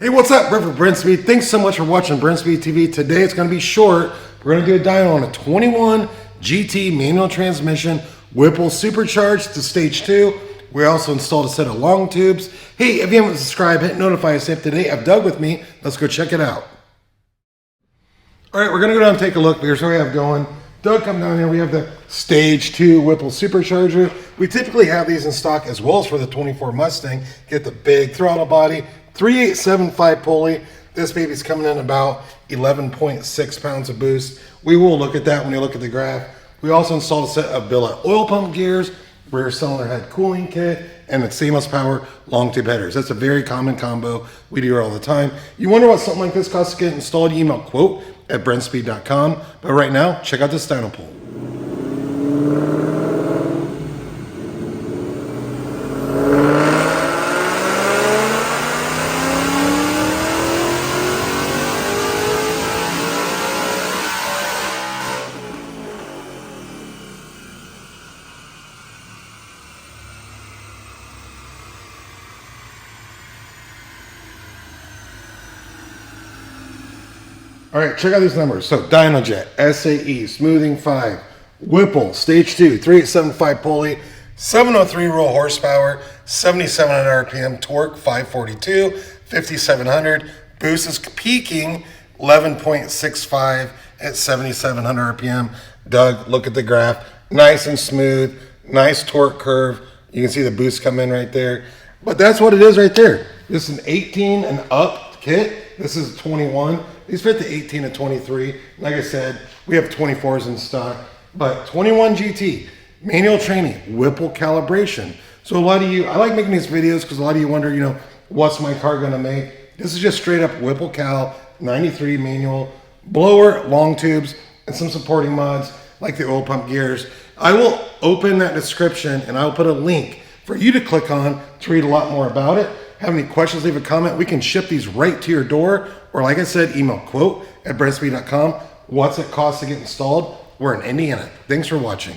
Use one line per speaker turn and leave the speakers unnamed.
Hey, what's up? Brett for Brenspeed. Thanks so much for watching Brenspeed TV. Today it's going to be short. We're going to do a dyno on a 21 GT manual transmission, Whipple supercharged to stage 2. We also installed a set of long tubes. Hey, if you haven't subscribed, hit notify us if today. I've Doug with me. Let's go check it out. All right, we're going to go down and take a look. Here's what we have going. Doug, come down here. We have the stage 2 Whipple supercharger. We typically have these in stock as well as for the 24 Mustang. Get the big throttle body. 3875 pulley. This baby's coming in about 11.6 pounds of boost. We will look at that when you look at the graph. We also installed a set of billet oil pump gears, rear cylinder head cooling kit, and the seamless power long tube headers. That's a very common combo. We do it all the time. You wonder what something like this costs to get installed? You email quote at brenspeed.com. But right now, check out this dyno pull. All right, check out these numbers. So DynoJet, SAE, smoothing 5, Whipple, stage 2, 3875 pulley, 703 raw horsepower, 7700 RPM, torque 542, 5700, boost is peaking 11.65 at 7700 RPM. Doug, look at the graph, nice and smooth, nice torque curve. You can see the boost come in right there. But that's what it is right there. This is an 18 and up kit. This is 21. These fit the 18 to 23. Like I said, we have 24s in stock, but 21 GT, manual training, Whipple calibration. So a lot of you, I like making these videos because a lot of you wonder, what's my car gonna make? This is just straight up Whipple cal, 93 manual, blower, long tubes, and some supporting mods like the oil pump gears. I will open that description and I'll put a link for you to click on to read a lot more about it. Have any questions, leave a comment. We can ship these right to your door. Or like I said, email quote at brenspeed.com. What's it cost to get installed? We're in Indiana. Thanks for watching.